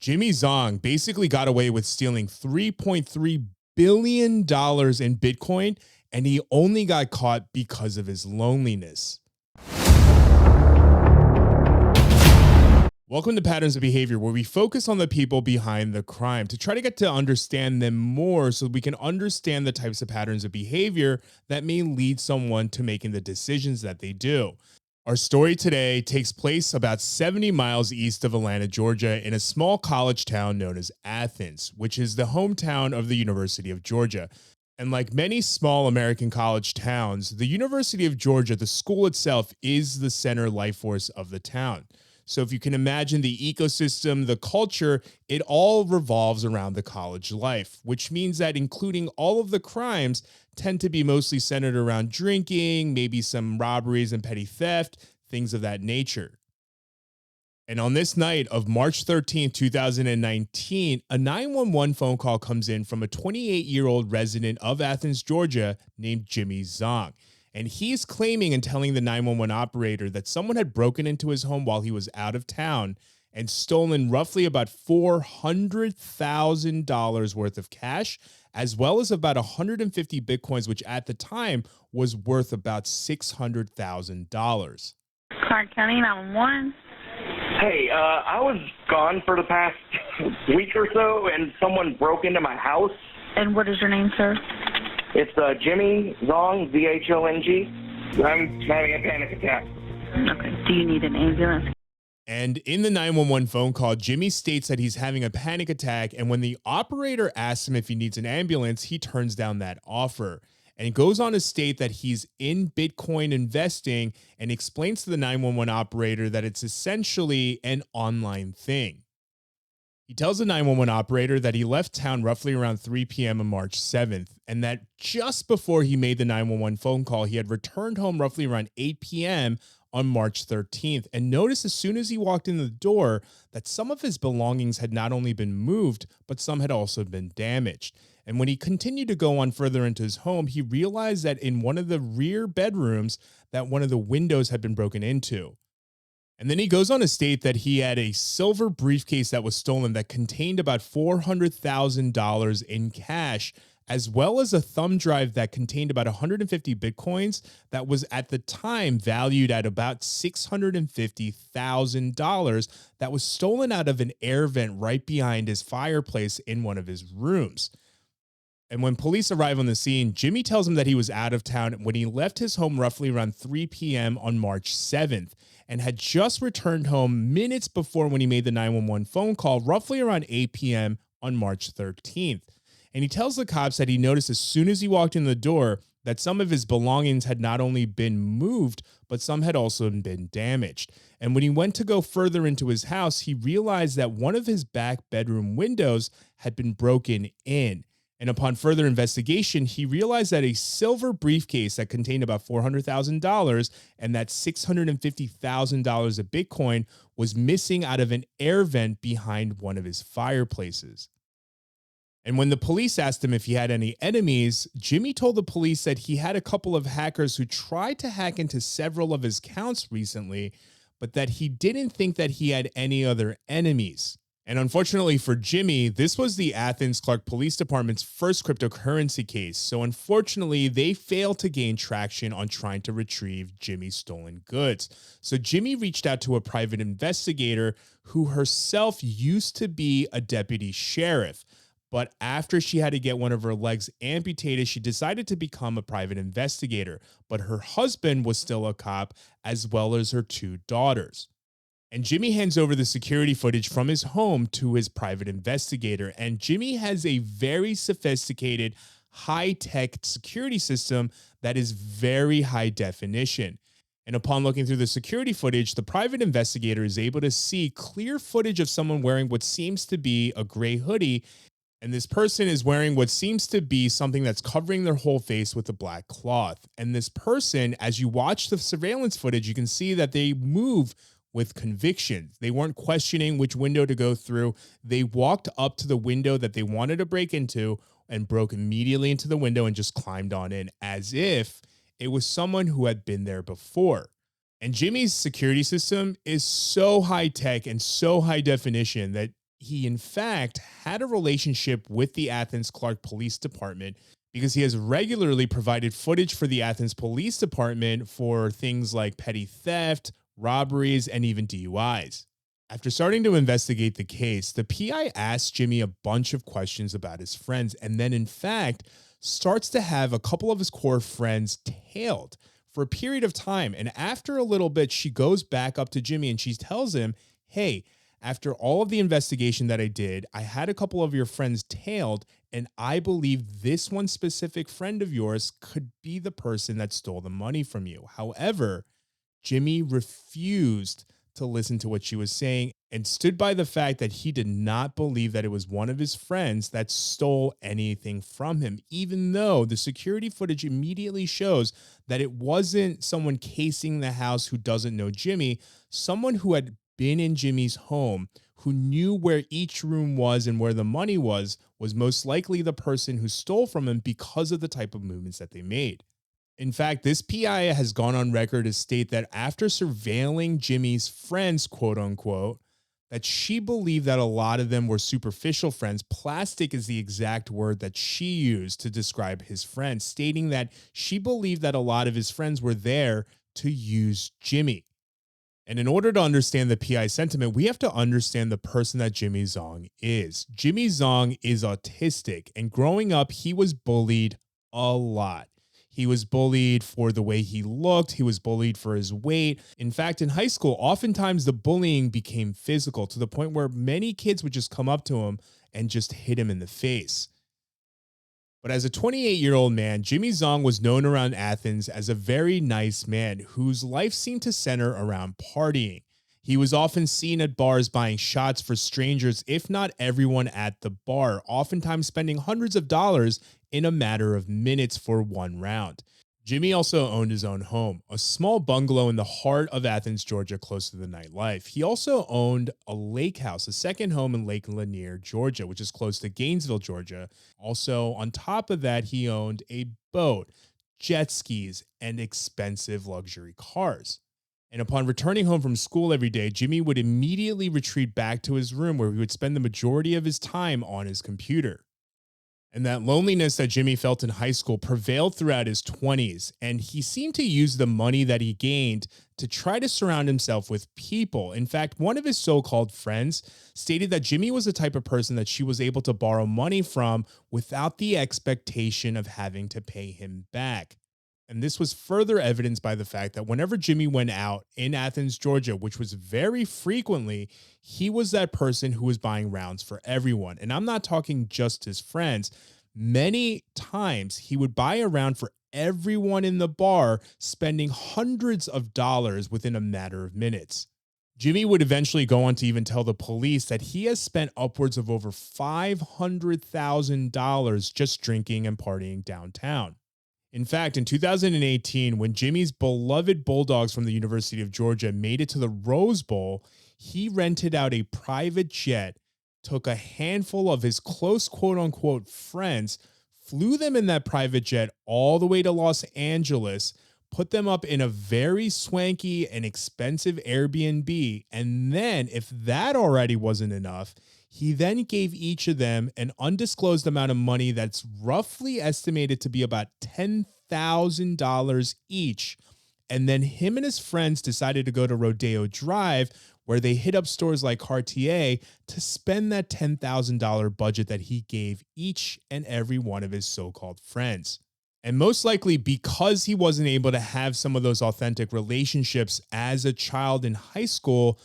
Jimmy Zong basically got away with stealing $3.3 billion in Bitcoin, and he only got caught because of his loneliness. Welcome to Patterns of Behavior, where we focus on the people behind the crime to try to get to understand them more so we can understand the types of patterns of behavior that may lead someone to making the decisions that they do. Our story today takes place about 70 miles east of Atlanta, Georgia, in a small college town known as Athens, which is the hometown of the University of Georgia. And like many small American college towns, the University of Georgia, the school itself, is the center life force of the town. So if you can imagine the ecosystem, the culture, it all revolves around the college life, which means that including all of the crimes tend to be mostly centered around drinking, maybe some robberies and petty theft, things of that nature. And on this night of March 13th, 2019, a 911 phone call comes in from a 28-year-old resident of Athens, Georgia, named Jimmy Zong. And he's claiming and telling the 911 operator that someone had broken into his home while he was out of town and stolen roughly about $400,000 worth of cash, as well as about 150 Bitcoins, which at the time was worth about $600,000. Clark County 911. Hey, I was gone for the past week or so, and someone broke into my house. And what is your name, sir? It's Jimmy Zong, Z-H-O-N-G. I'm having a panic attack. Okay. Do you need an ambulance? And in the 911 phone call, Jimmy states that he's having a panic attack. And when the operator asks him if he needs an ambulance, he turns down that offer. And he goes on to state that he's in Bitcoin investing and explains to the 911 operator that it's essentially an online thing. He tells the 911 operator that he left town roughly around 3 p.m. on March 7th, and that just before he made the 911 phone call, he had returned home roughly around 8 p.m. on March 13th, and noticed as soon as he walked in the door that some of his belongings had not only been moved, but some had also been damaged. And when he continued to go on further into his home, he realized that in one of the rear bedrooms that one of the windows had been broken into. And then he goes on to state that he had a silver briefcase that was stolen that contained about $400,000 in cash, as well as a thumb drive that contained about 150 Bitcoins that was at the time valued at about $650,000 that was stolen out of an air vent right behind his fireplace in one of his rooms. And when police arrive on the scene, Jimmy tells him that he was out of town when he left his home roughly around 3 p.m. on March 7th and had just returned home minutes before when he made the 911 phone call, roughly around 8 p.m. on March 13th. And he tells the cops that he noticed as soon as he walked in the door that some of his belongings had not only been moved, but some had also been damaged. And when he went to go further into his house, he realized that one of his back bedroom windows had been broken in. And upon further investigation, he realized that a silver briefcase that contained about $400,000 and that $650,000 of Bitcoin was missing out of an air vent behind one of his fireplaces. And when the police asked him if he had any enemies, Jimmy told the police that he had a couple of hackers who tried to hack into several of his accounts recently, but that he didn't think that he had any other enemies. And unfortunately for Jimmy, this was the Athens Clark Police Department's first cryptocurrency case. So unfortunately, they failed to gain traction on trying to retrieve Jimmy's stolen goods. So Jimmy reached out to a private investigator who herself used to be a deputy sheriff. But after she had to get one of her legs amputated, she decided to become a private investigator. But her husband was still a cop, as well as her two daughters. And Jimmy hands over the security footage from his home to his private investigator. And Jimmy has a very sophisticated, high-tech security system that is very high definition. And upon looking through the security footage, the private investigator is able to see clear footage of someone wearing what seems to be a gray hoodie. And this person is wearing what seems to be something that's covering their whole face with a black cloth. And this person, as you watch the surveillance footage, you can see that they move with conviction. They weren't questioning which window to go through. They walked up to the window that they wanted to break into and broke immediately into the window and just climbed on in as if it was someone who had been there before. And Jimmy's security system is so high tech and so high definition that he in fact had a relationship with the Athens Clark Police Department because he has regularly provided footage for the Athens Police Department for things like petty theft, robberies, and even DUIs. After starting to investigate the case, the PI asks Jimmy a bunch of questions about his friends and then, in fact, starts to have a couple of his core friends tailed for a period of time. And after a little bit, she goes back up to Jimmy and she tells him, hey, after all of the investigation that I did, I had a couple of your friends tailed, and I believe this one specific friend of yours could be the person that stole the money from you. However, Jimmy refused to listen to what she was saying and stood by the fact that he did not believe that it was one of his friends that stole anything from him, even though the security footage immediately shows that it wasn't someone casing the house who doesn't know Jimmy, someone who had been in Jimmy's home, who knew where each room was and where the money was most likely the person who stole from him because of the type of movements that they made. In fact, this PI has gone on record to state that after surveilling Jimmy's friends, quote unquote, that she believed that a lot of them were superficial friends. Plastic is the exact word that she used to describe his friends, stating that she believed that a lot of his friends were there to use Jimmy. And in order to understand the PI sentiment, we have to understand the person that Jimmy Zong is. Jimmy Zong is autistic, and growing up, he was bullied a lot. He was bullied for the way he looked. He was bullied for his weight. In fact, in high school, oftentimes the bullying became physical to the point where many kids would just come up to him and just hit him in the face. But as a 28-year-old man, Jimmy Zong was known around Athens as a very nice man whose life seemed to center around partying. He was often seen at bars buying shots for strangers, if not everyone at the bar, oftentimes spending hundreds of dollars in a matter of minutes for one round. Jimmy also owned his own home, a small bungalow in the heart of Athens, Georgia, close to the nightlife. He also owned a lake house, a second home in Lake Lanier, Georgia, which is close to Gainesville, Georgia. Also, on top of that, he owned a boat, jet skis, and expensive luxury cars. And upon returning home from school every day, Jimmy would immediately retreat back to his room where he would spend the majority of his time on his computer. And that loneliness that Jimmy felt in high school prevailed throughout his 20s, and he seemed to use the money that he gained to try to surround himself with people. In fact, one of his so-called friends stated that Jimmy was the type of person that she was able to borrow money from without the expectation of having to pay him back. And this was further evidenced by the fact that whenever Jimmy went out in Athens, Georgia, which was very frequently, he was that person who was buying rounds for everyone. And I'm not talking just his friends. Many times he would buy a round for everyone in the bar, spending hundreds of dollars within a matter of minutes. Jimmy would eventually go on to even tell the police that he has spent upwards of over $500,000 just drinking and partying downtown. In fact, in 2018, when Jimmy's beloved Bulldogs from the University of Georgia made it to the Rose Bowl, he rented out a private jet, took a handful of his close quote-unquote friends, flew them in that private jet all the way to Los Angeles, put them up in a very swanky and expensive Airbnb, and then, if that already wasn't enough, he then gave each of them an undisclosed amount of money that's roughly estimated to be about $10,000 each. And then him and his friends decided to go to Rodeo Drive, where they hit up stores like Cartier to spend that $10,000 budget that he gave each and every one of his so-called friends. And most likely because he wasn't able to have some of those authentic relationships as a child in high school,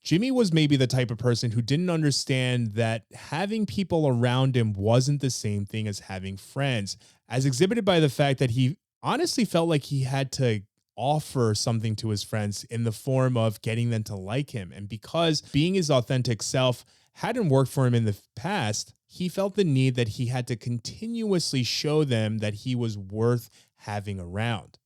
Jimmy was maybe the type of person who didn't understand that having people around him wasn't the same thing as having friends, as exhibited by the fact that he honestly felt like he had to offer something to his friends in the form of getting them to like him. And because being his authentic self hadn't worked for him in the past, he felt the need that he had to continuously show them that he was worth having around.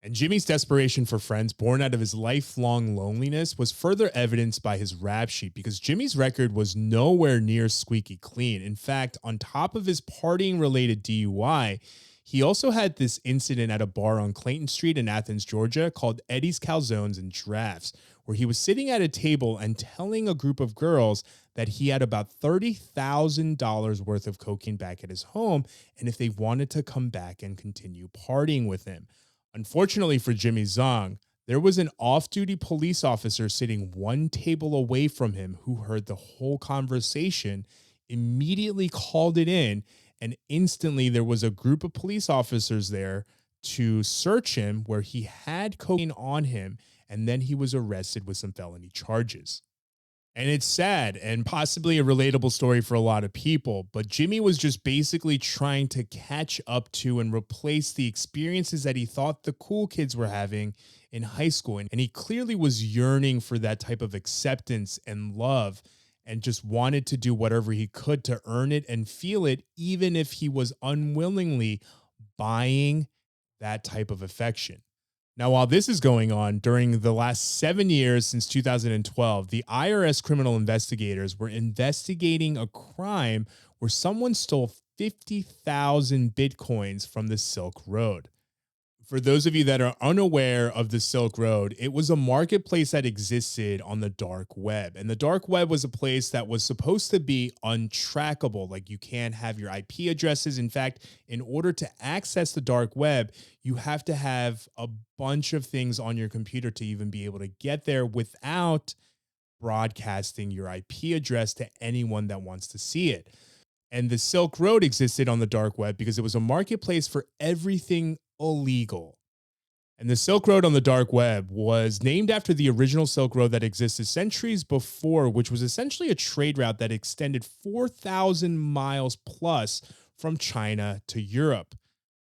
And Jimmy's desperation for friends, born out of his lifelong loneliness, was further evidenced by his rap sheet, because Jimmy's record was nowhere near squeaky clean. In fact, on top of his partying-related DUI, he also had this incident at a bar on Clayton Street in Athens, Georgia, called Eddie's Calzones and Drafts, where he was sitting at a table and telling a group of girls that he had about $30,000 worth of cocaine back at his home, and if they wanted to come back and continue partying with him. Unfortunately for Jimmy Zong, there was an off duty police officer sitting one table away from him who heard the whole conversation, immediately called it in, and instantly there was a group of police officers there to search him where he had cocaine on him, and then he was arrested with some felony charges. And it's sad and possibly a relatable story for a lot of people, but Jimmy was just basically trying to catch up to and replace the experiences that he thought the cool kids were having in high school. And he clearly was yearning for that type of acceptance and love and just wanted to do whatever he could to earn it and feel it, even if he was unwillingly buying that type of affection. Now, while this is going on, during the last 7 years since 2012, the IRS criminal investigators were investigating a crime where someone stole 50,000 Bitcoins from the Silk Road. For those of you that are unaware of the Silk Road, it was a marketplace that existed on the dark web. And the dark web was a place that was supposed to be untrackable. Like, you can't have your IP addresses. In fact, in order to access the dark web, you have to have a bunch of things on your computer to even be able to get there without broadcasting your IP address to anyone that wants to see it. And the Silk Road existed on the dark web because it was a marketplace for everything illegal. And the Silk Road on the dark web was named after the original Silk Road that existed centuries before, which was essentially a trade route that extended 4,000 miles plus from China to Europe.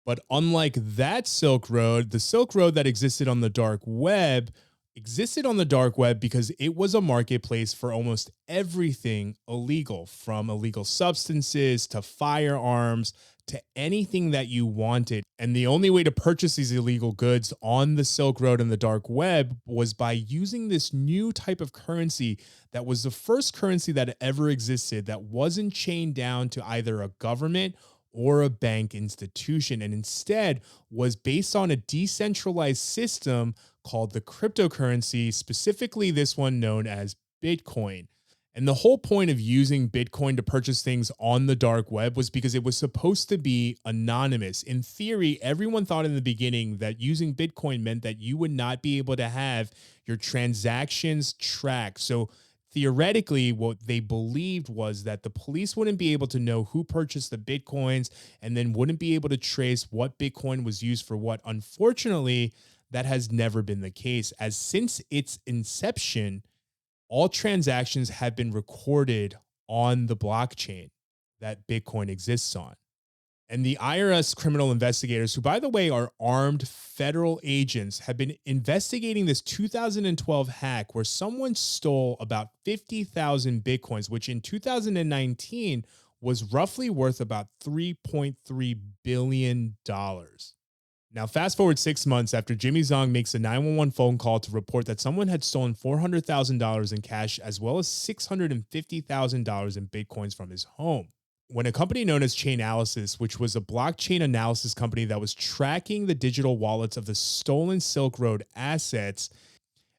But unlike that Silk Road, the Silk Road that existed on the dark web existed on the dark web because it was a marketplace for almost everything illegal, from illegal substances to firearms to anything that you wanted. And the only way to purchase these illegal goods on the Silk Road and the dark web was by using this new type of currency that was the first currency that ever existed that wasn't chained down to either a government or a bank institution, and instead was based on a decentralized system called the cryptocurrency, specifically this one known as Bitcoin. And the whole point of using Bitcoin to purchase things on the dark web was because it was supposed to be anonymous. In theory, everyone thought in the beginning that using Bitcoin meant that you would not be able to have your transactions tracked. So theoretically, what they believed was that the police wouldn't be able to know who purchased the Bitcoins and then wouldn't be able to trace what Bitcoin was used for what. Unfortunately, that has never been the case, as since its inception, all transactions have been recorded on the blockchain that Bitcoin exists on. And the IRS criminal investigators, who, by the way, are armed federal agents, have been investigating this 2012 hack where someone stole about 50,000 Bitcoins, which in 2019 was roughly worth about $3.3 billion. Now, fast forward 6 months after Jimmy Zong makes a 911 phone call to report that someone had stolen $400,000 in cash as well as $650,000 in Bitcoins from his home. When a company known as Chainalysis, which was a blockchain analysis company that was tracking the digital wallets of the stolen Silk Road assets,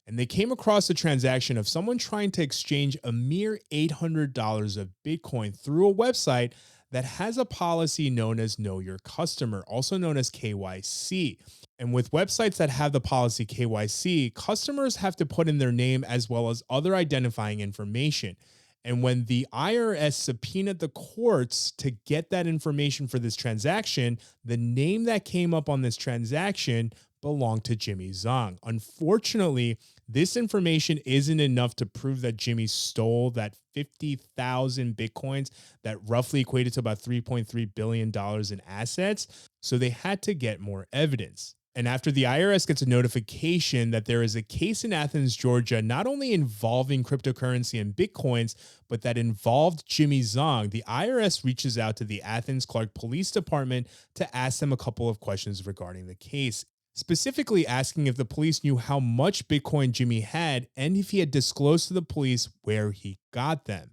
and they came across a transaction of someone trying to exchange a mere $800 of Bitcoin through a website that has a policy known as Know Your Customer, also known as KYC. And with websites that have the policy KYC, customers have to put in their name as well as other identifying information. And when the IRS subpoenaed the courts to get that information for this transaction, the name that came up on this transaction belonged to Jimmy Zong. Unfortunately, this information isn't enough to prove that Jimmy stole that 50,000 Bitcoins that roughly equated to about $3.3 billion in assets. So they had to get more evidence. And after the IRS gets a notification that there is a case in Athens, Georgia, not only involving cryptocurrency and Bitcoins, but that involved Jimmy Zong, the IRS reaches out to the Athens Clark Police Department to ask them a couple of questions regarding the case, specifically asking if the police knew how much Bitcoin Jimmy had and if he had disclosed to the police where he got them.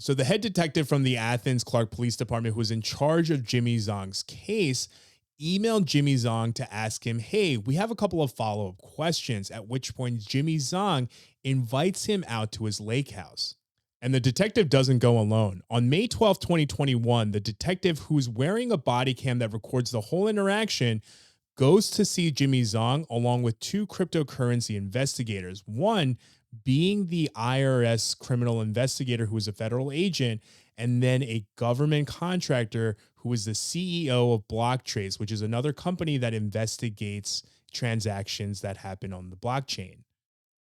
So the head detective from the Athens Clark Police Department, who was in charge of Jimmy Zong's case, emailed Jimmy Zong to ask him, hey, we have a couple of follow-up questions, at which point Jimmy Zong invites him out to his lake house. And the detective doesn't go alone. On May 12th, 2021, the detective, who's wearing a body cam that records the whole interaction, goes to see Jimmy Zong along with two cryptocurrency investigators. One being the IRS criminal investigator who is a federal agent, and then a government contractor who is the CEO of BlockTrace, which is another company that investigates transactions that happen on the blockchain.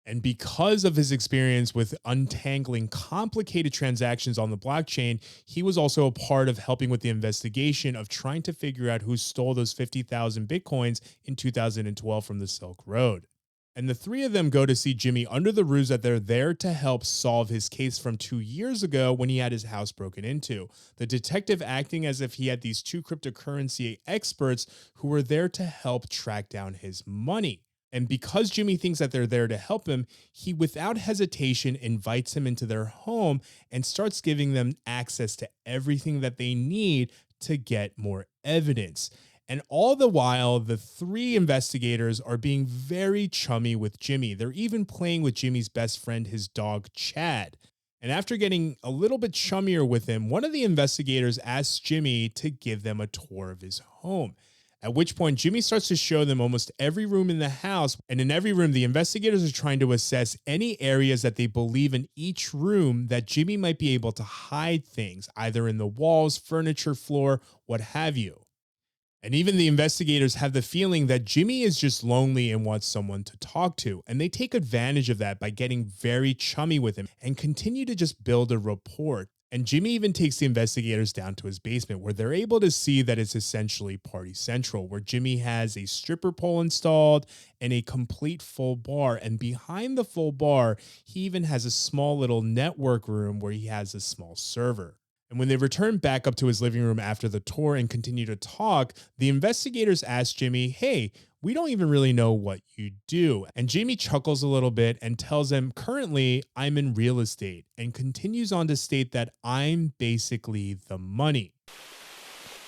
And because of his experience with untangling complicated transactions on the blockchain, he was also a part of helping with the investigation of trying to figure out who stole those 50,000 Bitcoins in 2012 from the Silk Road. And the three of them go to see Jimmy under the ruse that they're there to help solve his case from 2 years ago when he had his house broken into. The detective acting as if he had these two cryptocurrency experts who were there to help track down his money. And because Jimmy thinks that they're there to help him, he without hesitation invites him into their home and starts giving them access to everything that they need to get more evidence. And all the while, the three investigators are being very chummy with Jimmy. They're even playing with Jimmy's best friend, his dog, Chad. And after getting a little bit chummier with him, one of the investigators asks Jimmy to give them a tour of his home. At which point, Jimmy starts to show them almost every room in the house. And in every room, the investigators are trying to assess any areas that they believe in each room that Jimmy might be able to hide things, either in the walls, furniture, floor, what have you. And even the investigators have the feeling that Jimmy is just lonely and wants someone to talk to. And they take advantage of that by getting very chummy with him and continue to just build a rapport. And Jimmy even takes the investigators down to his basement where they're able to see that it's essentially party central, where Jimmy has a stripper pole installed and a complete full bar. And behind the full bar, he even has a small little network room where he has a small server. And when they return back up to his living room after the tour and continue to talk, the investigators ask Jimmy, hey, we don't even really know what you do. And Jamie chuckles a little bit and tells them, currently, I'm in real estate, and continues on to state that I'm basically the money.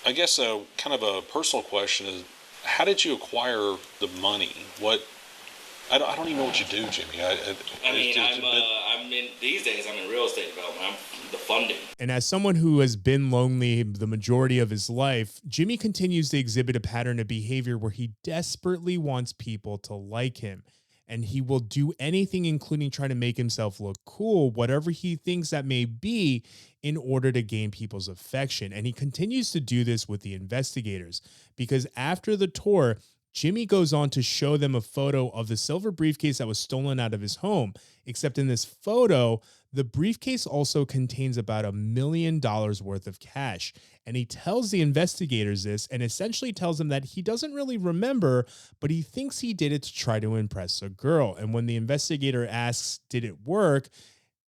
I guess kind of a personal question is, how did you acquire the money? I don't even know what you do, Jimmy. These days I'm in real estate development. I'm the funding. And as someone who has been lonely the majority of his life, Jimmy continues to exhibit a pattern of behavior where he desperately wants people to like him. And he will do anything, including trying to make himself look cool, whatever he thinks that may be, in order to gain people's affection. And he continues to do this with the investigators, because after the tour, Jimmy goes on to show them a photo of the silver briefcase that was stolen out of his home, except in this photo, the briefcase also contains about $1 million worth of cash. And he tells the investigators this and essentially tells them that he doesn't really remember, but he thinks he did it to try to impress a girl. And when the investigator asks, did it work?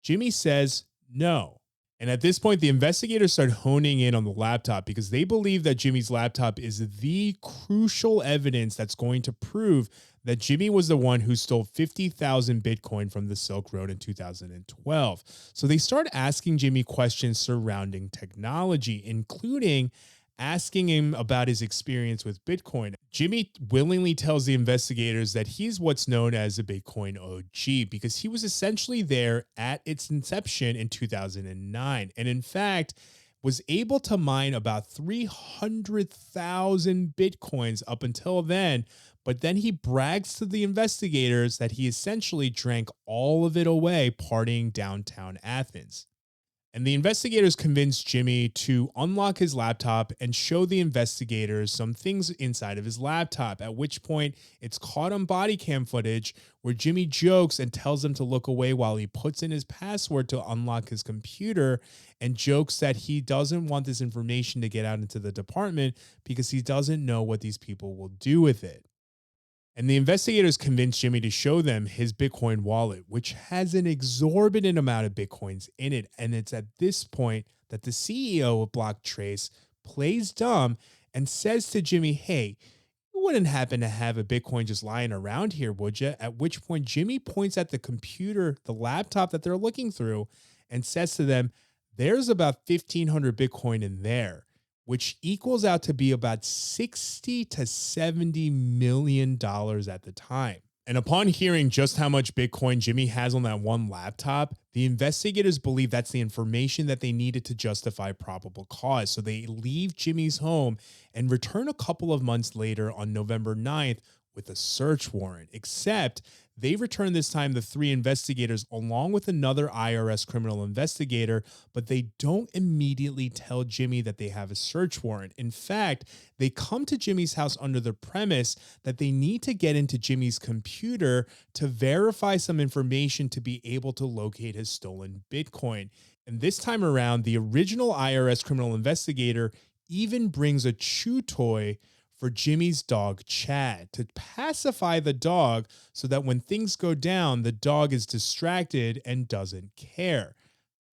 Jimmy says no. And at this point, the investigators start honing in on the laptop because they believe that Jimmy's laptop is the crucial evidence that's going to prove that Jimmy was the one who stole 50,000 Bitcoin from the Silk Road in 2012. So they start asking Jimmy questions surrounding technology, including asking him about his experience with Bitcoin. Jimmy willingly tells the investigators that he's what's known as a Bitcoin OG because he was essentially there at its inception in 2009. And in fact, was able to mine about 300,000 Bitcoins up until then. But then he brags to the investigators that he essentially drank all of it away partying downtown Athens. And the investigators convinced Jimmy to unlock his laptop and show the investigators some things inside of his laptop, at which point it's caught on body cam footage where Jimmy jokes and tells them to look away while he puts in his password to unlock his computer, and jokes that he doesn't want this information to get out into the department because he doesn't know what these people will do with it. And the investigators convinced Jimmy to show them his Bitcoin wallet, which has an exorbitant amount of Bitcoins in it. And it's at this point that the CEO of BlockTrace plays dumb and says to Jimmy, hey, you wouldn't happen to have a Bitcoin just lying around here, would you? At which point Jimmy points at the computer, the laptop that they're looking through, and says to them, there's about 1,500 Bitcoin in there, which equals out to be about $60 to $70 million at the time. And upon hearing just how much Bitcoin Jimmy has on that one laptop, the investigators believe that's the information that they needed to justify probable cause. So they leave Jimmy's home and return a couple of months later on November 9th with a search warrant, except they return this time the three investigators along with another IRS criminal investigator, but they don't immediately tell Jimmy that they have a search warrant. In fact, they come to Jimmy's house under the premise that they need to get into Jimmy's computer to verify some information to be able to locate his stolen Bitcoin. And this time around, the original IRS criminal investigator even brings a chew toy for Jimmy's dog, Chad, to pacify the dog so that when things go down, the dog is distracted and doesn't care.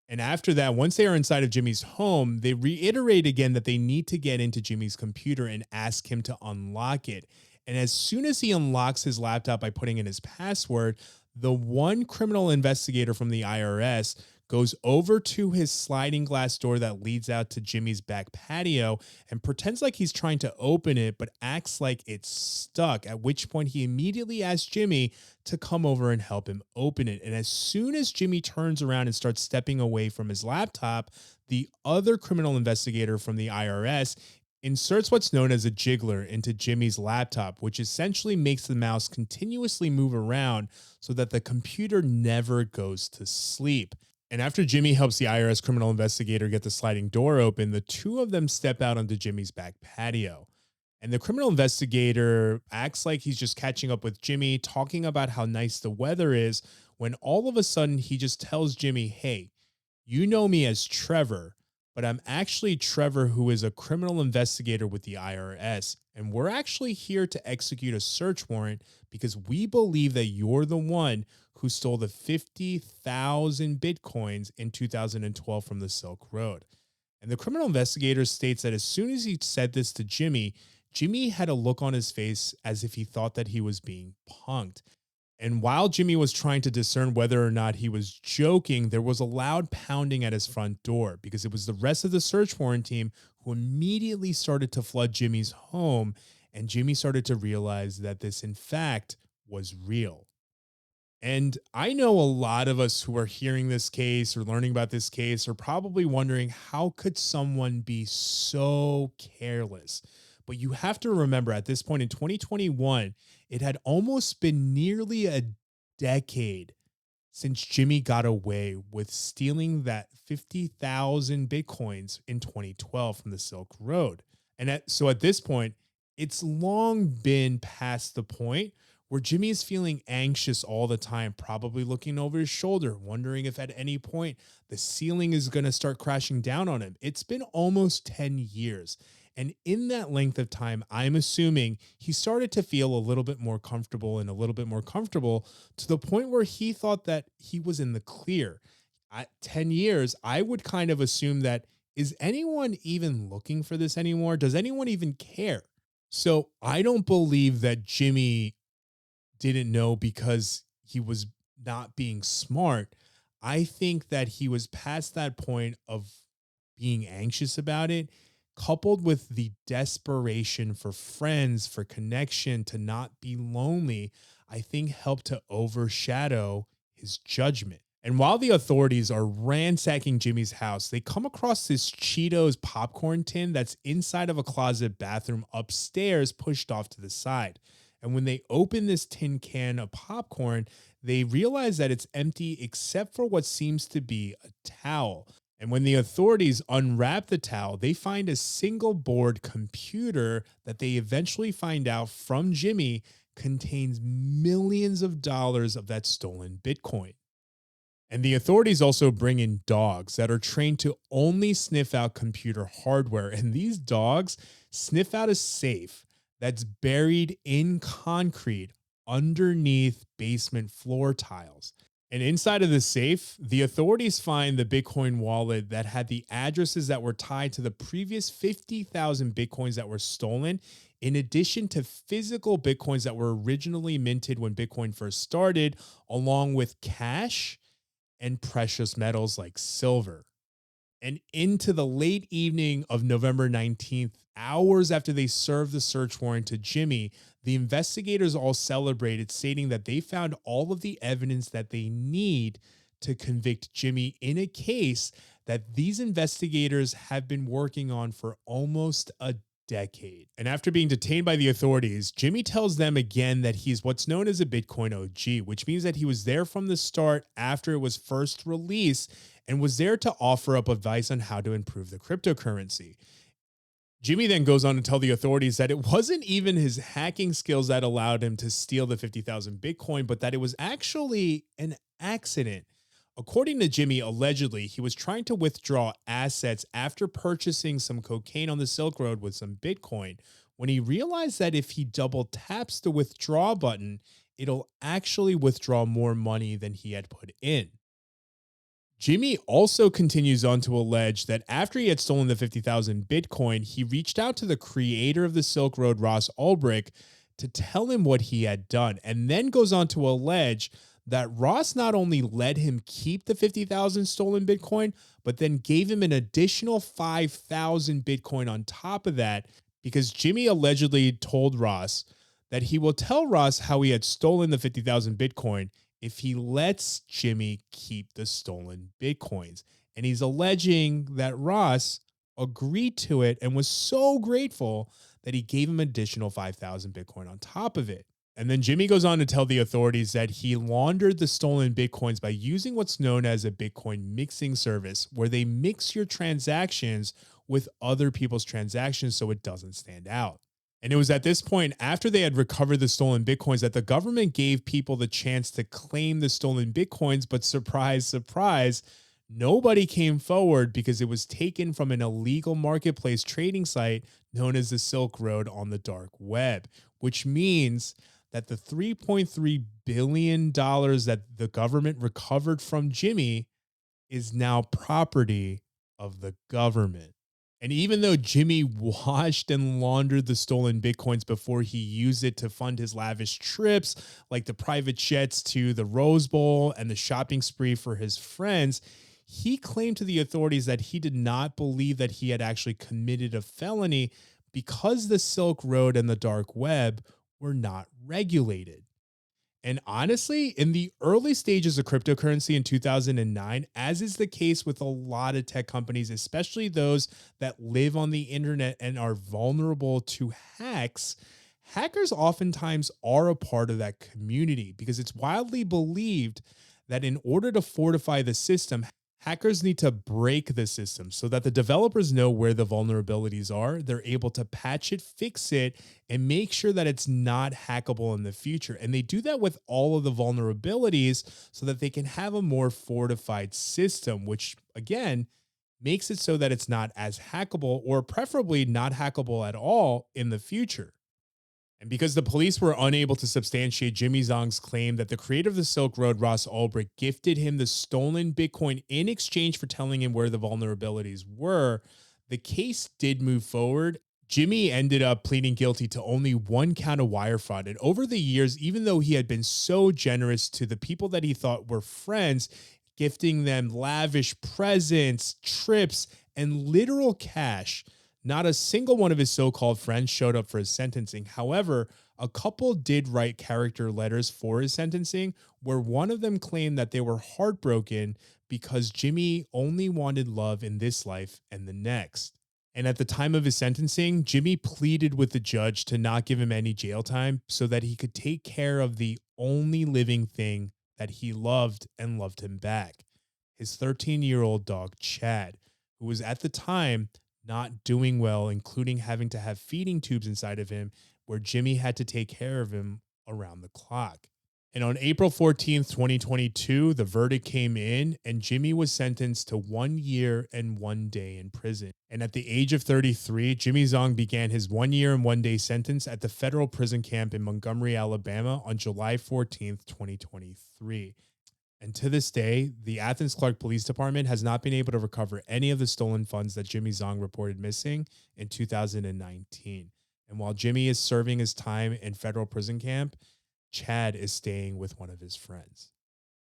And after that, once they are inside of Jimmy's home, they reiterate again that they need to get into Jimmy's computer and ask him to unlock it. And as soon as he unlocks his laptop by putting in his password, the one criminal investigator from the IRS goes over to his sliding glass door that leads out to Jimmy's back patio and pretends like he's trying to open it, but acts like it's stuck, at which point he immediately asks Jimmy to come over and help him open it. And as soon as Jimmy turns around and starts stepping away from his laptop, the other criminal investigator from the IRS inserts what's known as a jiggler into Jimmy's laptop, which essentially makes the mouse continuously move around so that the computer never goes to sleep. And after Jimmy helps the IRS criminal investigator get the sliding door open, the two of them step out onto Jimmy's back patio. And the criminal investigator acts like he's just catching up with Jimmy, talking about how nice the weather is, when all of a sudden he just tells Jimmy, hey, you know me as Trevor, but I'm actually Trevor, who is a criminal investigator with the IRS. And we're actually here to execute a search warrant because we believe that you're the one who stole the 50,000 Bitcoins in 2012 from the Silk Road. And the criminal investigator states that as soon as he said this to Jimmy, Jimmy had a look on his face as if he thought that he was being punked. And while Jimmy was trying to discern whether or not he was joking, there was a loud pounding at his front door because it was the rest of the search warrant team who immediately started to flood Jimmy's home. And Jimmy started to realize that this, in fact, was real. And I know a lot of us who are hearing this case or learning about this case are probably wondering, how could someone be so careless? But you have to remember, at this point in 2021, it had almost been nearly a decade since Jimmy got away with stealing that 50,000 Bitcoins in 2012 from the Silk Road. And so at this point, it's long been past the point where Jimmy is feeling anxious all the time, probably looking over his shoulder, wondering if at any point the ceiling is going to start crashing down on him. It's been almost 10 years. And in that length of time, I'm assuming he started to feel a little bit more comfortable to the point where he thought that he was in the clear. At 10 years, I would kind of assume that, is anyone even looking for this anymore? Does anyone even care? So I don't believe that Jimmy didn't know because he was not being smart. I think that he was past that point of being anxious about it, coupled with the desperation for friends, for connection, to not be lonely, I think helped to overshadow his judgment. And while the authorities are ransacking Jimmy's house, they come across this Cheetos popcorn tin that's inside of a closet bathroom upstairs, pushed off to the side. And when they open this tin can of popcorn, they realize that it's empty except for what seems to be a towel. And when the authorities unwrap the towel, they find a single board computer that they eventually find out from Jimmy contains millions of dollars of that stolen Bitcoin. And the authorities also bring in dogs that are trained to only sniff out computer hardware. And these dogs sniff out a safe that's buried in concrete underneath basement floor tiles. And inside of the safe, the authorities find the Bitcoin wallet that had the addresses that were tied to the previous 50,000 Bitcoins that were stolen, in addition to physical Bitcoins that were originally minted when Bitcoin first started, along with cash and precious metals like silver. And into the late evening of November 19th, hours after they served the search warrant to Jimmy, The investigators all celebrated, stating that they found all of the evidence that they need to convict Jimmy in a case that these investigators have been working on for almost a decade. And after being detained by the authorities, Jimmy tells them again that he's what's known as a Bitcoin OG, which means that he was there from the start after it was first released and was there to offer up advice on how to improve the cryptocurrency. Jimmy then goes on to tell the authorities that it wasn't even his hacking skills that allowed him to steal the 50,000 Bitcoin, but that it was actually an accident. According to Jimmy, allegedly, he was trying to withdraw assets after purchasing some cocaine on the Silk Road with some Bitcoin, when he realized that if he double taps the withdraw button, it'll actually withdraw more money than he had put in. Jimmy also continues on to allege that after he had stolen the 50,000 Bitcoin, he reached out to the creator of the Silk Road, Ross Ulbricht, to tell him what he had done, and then goes on to allege that Ross not only let him keep the 50,000 stolen Bitcoin, but then gave him an additional 5,000 Bitcoin on top of that, because Jimmy allegedly told Ross that he will tell Ross how he had stolen the 50,000 Bitcoin if he lets Jimmy keep the stolen Bitcoins. And he's alleging that Ross agreed to it and was so grateful that he gave him additional 5,000 Bitcoin on top of it. And then Jimmy goes on to tell the authorities that he laundered the stolen Bitcoins by using what's known as a Bitcoin mixing service, where they mix your transactions with other people's transactions so it doesn't stand out. And it was at this point, after they had recovered the stolen Bitcoins, that the government gave people the chance to claim the stolen Bitcoins. But surprise, surprise, nobody came forward because it was taken from an illegal marketplace trading site known as the Silk Road on the dark web, which means that the $3.3 billion that the government recovered from Jimmy is now property of the government. And even though Jimmy washed and laundered the stolen Bitcoins before he used it to fund his lavish trips, like the private jets to the Rose Bowl and the shopping spree for his friends, he claimed to the authorities that he did not believe that he had actually committed a felony because the Silk Road and the dark web were not regulated. And honestly, in the early stages of cryptocurrency in 2009, as is the case with a lot of tech companies, especially those that live on the internet and are vulnerable to hacks, hackers oftentimes are a part of that community because it's widely believed that in order to fortify the system, hackers need to break the system so that the developers know where the vulnerabilities are. They're able to patch it, fix it, and make sure that it's not hackable in the future. And they do that with all of the vulnerabilities so that they can have a more fortified system, which again makes it so that it's not as hackable, or preferably not hackable at all in the future. And because the police were unable to substantiate Jimmy Zong's claim that the creator of the Silk Road, Ross Ulbricht, gifted him the stolen Bitcoin in exchange for telling him where the vulnerabilities were, the case did move forward. Jimmy ended up pleading guilty to only one count of wire fraud. And over the years, even though he had been so generous to the people that he thought were friends, gifting them lavish presents, trips, and literal cash, not a single one of his so-called friends showed up for his sentencing. However, a couple did write character letters for his sentencing, where one of them claimed that they were heartbroken because Jimmy only wanted love in this life and the next. And at the time of his sentencing, Jimmy pleaded with the judge to not give him any jail time so that he could take care of the only living thing that he loved and loved him back, his 13-year-old dog, Chad, who was at the time not doing well, including having to have feeding tubes inside of him, where Jimmy had to take care of him around the clock. And on April 14th, 2022, the verdict came in and Jimmy was sentenced to 1 year and 1 day in prison. And at the age of 33, Jimmy Zong began his 1 year and 1 day sentence at the federal prison camp in Montgomery, Alabama on July 14th, 2023. And to this day, the Athens-Clarke Police Department has not been able to recover any of the stolen funds that Jimmy Zong reported missing in 2019. And while Jimmy is serving his time in federal prison camp, Chad is staying with one of his friends.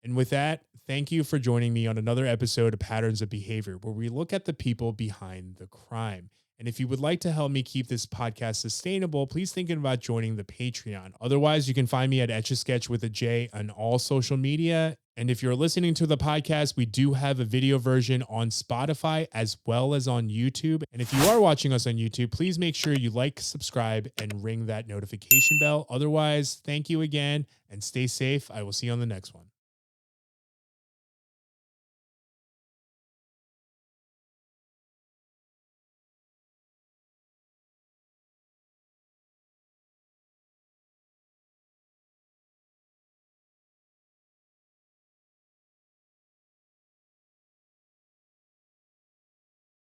And with that, thank you for joining me on another episode of Patterns of Behavior, where we look at the people behind the crime. And if you would like to help me keep this podcast sustainable, please think about joining the Patreon. Otherwise, you can find me at Etch-a-Sketch with a J on all social media. And if you're listening to the podcast, we do have a video version on Spotify as well as on YouTube. And if you are watching us on YouTube, please make sure you like, subscribe, and ring that notification bell. Otherwise, thank you again and stay safe. I will see you on the next one.